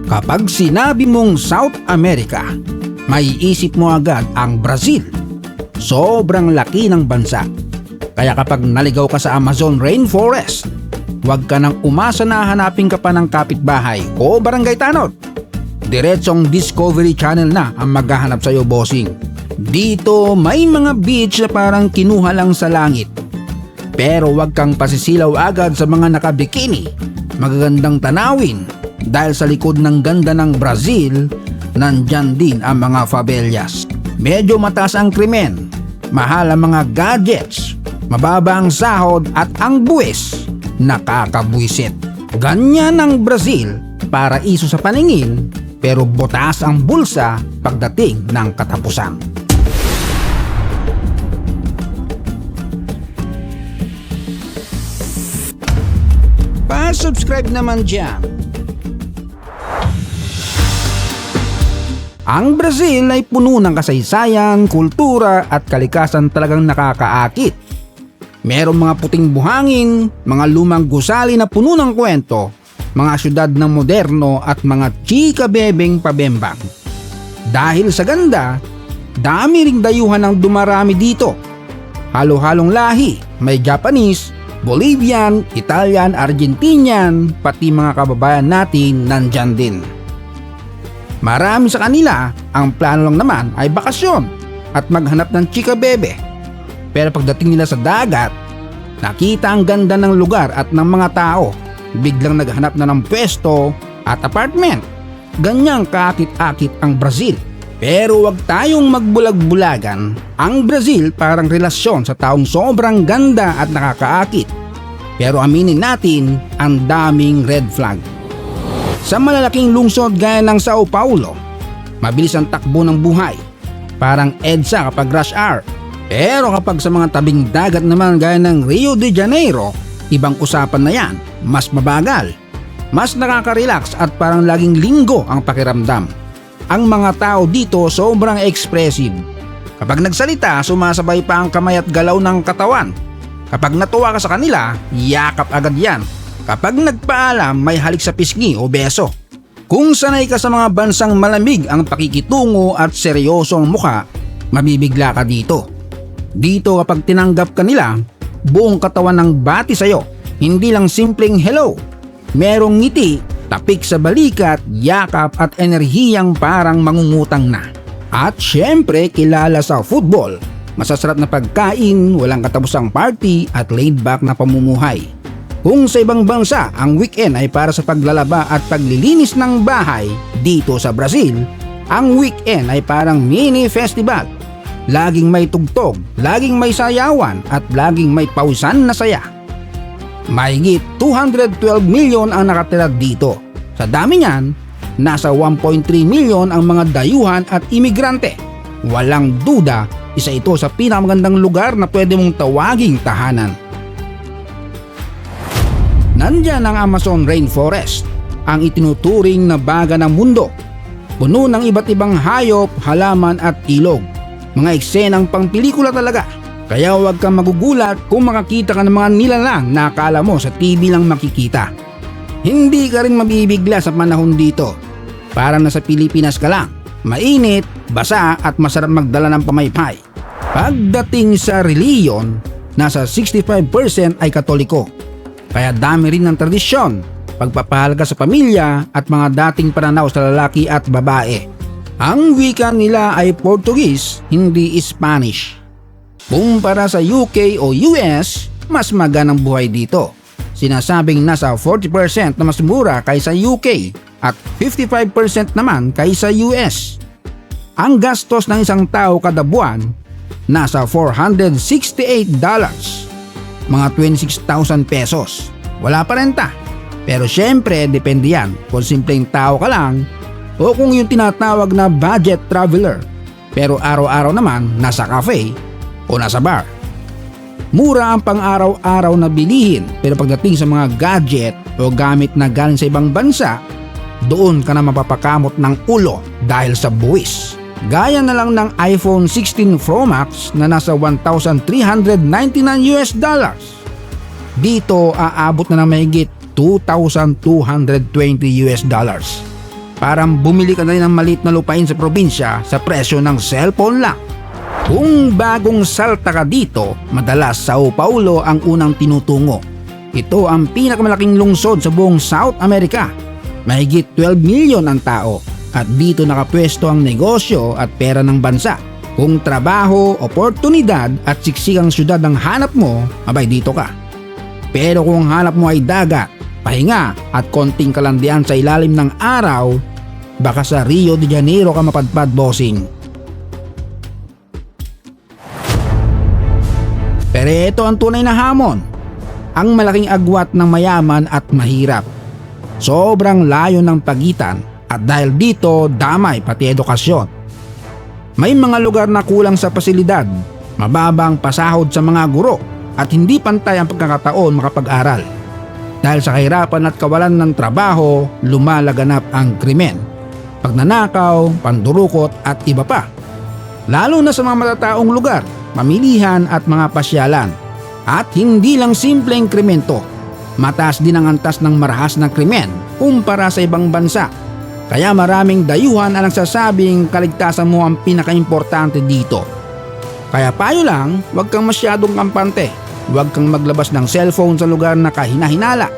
Kapag sinabi mong South America, may isip mo agad ang Brazil. Sobrang laki ng bansa. Kaya kapag naligaw ka sa Amazon Rainforest, huwag ka nang umasa na hanapin ka pa ng kapitbahay o barangay tanod. Diretsong Discovery Channel na ang maghahanap sa'yo, bossing. Dito may mga beach na parang kinuha lang sa langit. Pero huwag kang pasisilaw agad sa mga nakabikini. Magagandang tanawin. Dahil sa likod ng ganda ng Brazil, nandyan din ang mga favelas. Medyo mataas ang krimen, mahal ang mga gadgets, mababa ang sahod at ang buwis, nakakabwisit. Ganyan ang Brazil, paraiso sa paningin, pero butas ang bulsa pagdating ng katapusan. Pa-subscribe naman dyan. Ang Brazil ay puno ng kasaysayan, kultura at kalikasan talagang nakakaakit. Merong mga puting buhangin, mga lumang gusali na puno ng kwento, mga syudad na moderno at mga chika-bebeng pabembang. Dahil sa ganda, dami ring dayuhan ang dumarami dito. Halo-halong lahi, may Japanese, Bolivian, Italian, Argentinian, pati mga kababayan natin nandyan din. Marami sa kanila, ang plano lang naman ay bakasyon at maghanap ng chika bebe. Pero pagdating nila sa dagat, nakita ang ganda ng lugar at ng mga tao, biglang naghanap na ng pwesto at apartment. Ganyang kaakit-akit ang Brazil. Pero wag tayong magbulag-bulagan, ang Brazil parang relasyon sa taong sobrang ganda at nakakaakit. Pero aminin natin, ang daming red flag. Sa malalaking lungsod gaya ng Sao Paulo, mabilis ang takbo ng buhay. Parang EDSA kapag rush hour. Pero kapag sa mga tabing dagat naman gaya ng Rio de Janeiro, ibang usapan na yan, mas mabagal. Mas nakaka-relax at parang laging linggo ang pakiramdam. Ang mga tao dito sobrang expressive. Kapag nagsalita, sumasabay pa ang kamay at galaw ng katawan. Kapag natuwa ka sa kanila, yakap agad yan. Kapag nagpaalam, may halik sa pisngi o beso. Kung sanay ka sa mga bansang malamig ang pakikitungo at seryoso ang mukha, mabibigla ka dito. Dito kapag tinanggap ka nila, buong katawan ng bati sa'yo. Hindi lang simpleng hello. Merong ngiti, tapik sa balikat, yakap at enerhiyang parang mangungutang na. At syempre kilala sa football. Masasarap na pagkain, walang katapusang party at laid back na pamumuhay. Kung sa ibang bansa ang weekend ay para sa paglalaba at paglilinis ng bahay, dito sa Brazil, ang weekend ay parang mini festival. Laging may tugtog, laging may sayawan at laging may pausan na saya. Mahigit 212 milyon ang nakatira dito. Sa dami niyan, nasa 1.3 milyon ang mga dayuhan at imigrante. Walang duda, isa ito sa pinakamagandang lugar na pwede mong tawaging tahanan. Nandyan ang Amazon Rainforest, ang itinuturing na baga ng mundo. Puno ng iba't ibang hayop, halaman at ilog. Mga eksenang pang pelikula talaga. Kaya huwag kang magugulat kung makakita ka ng mga nilalang na akala mo sa TV lang makikita. Hindi ka rin mabibigla sa panahon dito. Parang nasa Pilipinas ka lang. Mainit, basa at masarap magdala ng pamaypay. Pagdating sa reliyon, nasa 65% ay Katoliko. Kaya dami rin ng tradisyon, pagpapahalaga sa pamilya at mga dating pananaw sa lalaki at babae. Ang wika nila ay Portuguese, hindi Spanish. Kumpara sa UK o US, mas maganang buhay dito. Sinasabing nasa 40% na mas mura kaysa UK at 55% naman kaysa US. Ang gastos ng isang tao kada buwan, nasa $468. Mga 26,000 pesos. Wala pa renta. Pero syempre, depende yan kung simpleng tao ka lang o kung yung tinatawag na budget traveler. Pero araw-araw naman nasa cafe o nasa bar. Mura ang pang-araw-araw na bilihin, pero pagdating sa mga gadget o gamit na galing sa ibang bansa, doon ka na mapapakamot ng ulo dahil sa buwis. Gaya na lang ng iPhone 16 Pro Max na nasa $1,399. Dito aabot na ng mahigit $2,220. Parang bumili ka na rin ng maliit na lupain sa probinsya sa presyo ng cellphone lang. Kung bagong salta ka dito, madalas Sao Paulo ang unang tinutungo. Ito ang pinakamalaking lungsod sa buong South America. Mahigit 12 milyon ang tao at dito nakapwesto ang negosyo at pera ng bansa. Kung trabaho, oportunidad at siksikang syudad ang hanap mo, abay dito ka. Pero kung hanap mo ay dagat, pahinga at konting kalandian sa ilalim ng araw, baka sa Rio de Janeiro ka mapadpad, bossing. Pero ito ang tunay na hamon, ang malaking agwat ng mayaman at mahirap. Sobrang layo ng pagitan at dahil dito damay pati edukasyon. May mga lugar na kulang sa pasilidad, mababang pasahod sa mga guro at hindi pantay ang pagkakataon makapag-aral. Dahil sa kahirapan at kawalan ng trabaho, lumalaganap ang krimen, pagnanakaw, pandurukot at iba pa. Lalo na sa mga matataong lugar, pamilihan at mga pasyalan. At hindi lang simpleng krimen to. Mataas din ang antas ng marahas na krimen kumpara sa ibang bansa. Kaya maraming dayuhan ang nagsasabing kaligtasan mo ang pinakaimportante dito. Kaya payo lang, huwag kang masyadong kampante. Huwag kang maglabas ng cellphone sa lugar na kahina-hinala.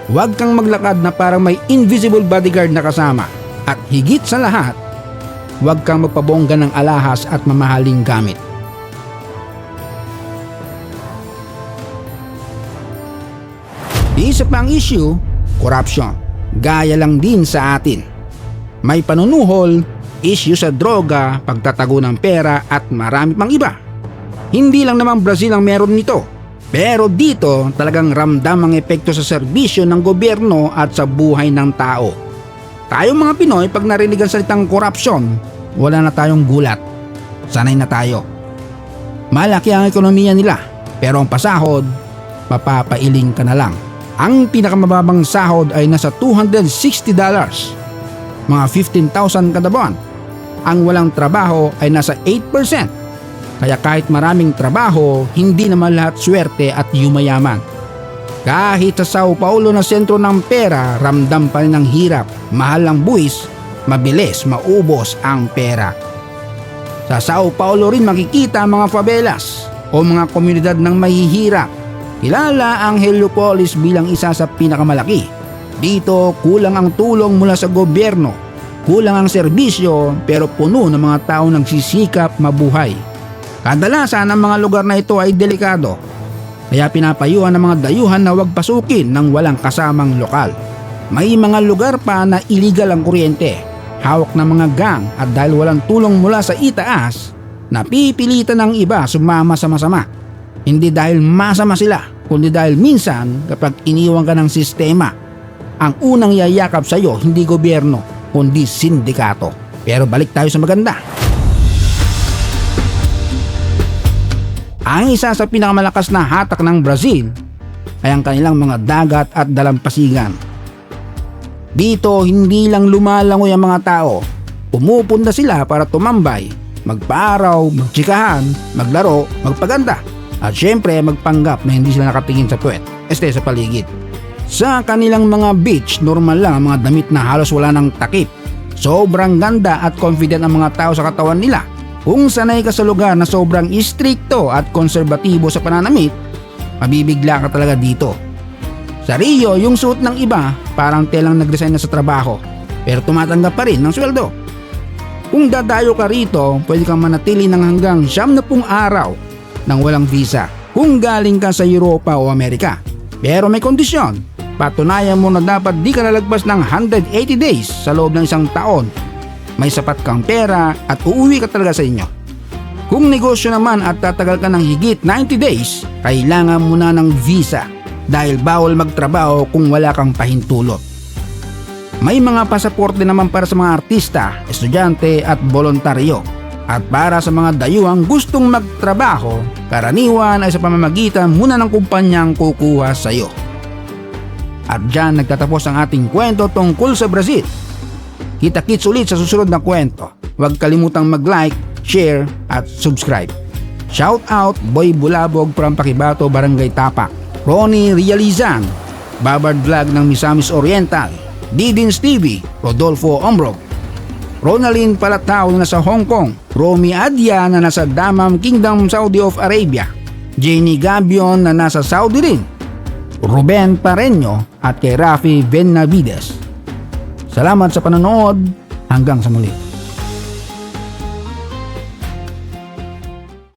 Huwag kang maglakad na parang may invisible bodyguard na kasama. At higit sa lahat, huwag kang magpabongga ng alahas at mamahaling gamit. Isa pang issue, corruption. Gaya lang din sa atin. May panunuhol, issue sa droga, pagtatago ng pera at marami pang iba. Hindi lang naman Brazil ang meron nito. Pero dito talagang ramdam ang epekto sa serbisyo ng gobyerno at sa buhay ng tao. Tayong mga Pinoy pag narinig ang salitang corruption, wala na tayong gulat. Sanay na tayo. Malaki ang ekonomiya nila, pero ang pasahod, mapapailing ka na lang. Ang pinakamababang sahod ay nasa $260, mga 15,000 kada buwan. Ang walang trabaho ay nasa 8%. Kaya kahit maraming trabaho, hindi naman lahat swerte at yumayaman. Kahit sa Sao Paulo na sentro ng pera, ramdam pa rin ang hirap, mahal ang buwis, mabilis maubos ang pera. Sa Sao Paulo rin makikita ang mga favelas o mga komunidad ng mahihirap. Kilala ang Heliopolis bilang isa sa pinakamalaki. Dito kulang ang tulong mula sa gobyerno, kulang ang serbisyo pero puno ng mga tao nagsisikap mabuhay. Kadalasan ang mga lugar na ito ay delikado, kaya pinapayuhan ng mga dayuhan na huwag pasukin ng walang kasamang lokal. May mga lugar pa na illegal ang kuryente, hawak ng mga gang at dahil walang tulong mula sa itaas, napipilitan ng iba sumama sa masama. Hindi dahil masama sila, kundi dahil minsan kapag iniwan ka ng sistema, ang unang yayakap sa iyo hindi gobyerno, kundi sindikato. Pero balik tayo sa maganda. Ang isa sa pinakamalakas na hatak ng Brazil ay ang kanilang mga dagat at dalampasigan. Dito hindi lang lumalangoy ang mga tao, pumupunta sila para tumambay, magpaaraw, magtsikahan, maglaro, magpaganda. At syempre magpanggap na hindi sila nakatingin sa puwet, sa paligid. Sa kanilang mga beach, normal lang ang mga damit na halos wala ng takip. Sobrang ganda at confident ang mga tao sa katawan nila. Kung sanay ka sa lugar na sobrang istrikto at konserbatibo sa pananamit, mabibigla ka talaga dito. Sa Rio, yung suot ng iba parang telang nag-resign na sa trabaho, pero tumatanggap pa rin ng sweldo. Kung dadayo ka rito, pwede kang manatili ng hanggang 70 araw nang walang visa kung galing ka sa Europa o Amerika. Pero may kondisyon, patunayan mo na dapat di ka lalagpas ng 180 days sa loob ng isang taon. May sapat kang pera at uuwi ka talaga sa inyo. Kung negosyo naman at tatagal ka ng higit 90 days, kailangan mo na ng visa dahil bawal magtrabaho kung wala kang pahintulot. May mga pasaporte naman para sa mga artista, estudyante at voluntaryo. At para sa mga dayuhang gustong magtrabaho, karaniwan ay sa pamamagitan muna ng kumpanyang kukuha sa iyo. At dyan nagtatapos ang ating kwento tungkol sa Brazil. Kita-kits ulit sa susunod na kwento. Huwag kalimutang mag-like, share at subscribe. Shout out Boy Bulabog from Pakibato, Barangay Tapak. Ronnie Realizan, Babard Vlog ng Misamis Oriental, Didin Stevie, Rodolfo Ombrog, Ronalyn Palatao na nasa Hong Kong, Romy Adya na nasa Damam Kingdom, Saudi of Arabia, Jenny Gabion na nasa Saudi rin, Ruben Pareño at kay Rafi Benavides. Salamat sa panonood, hanggang sa muli.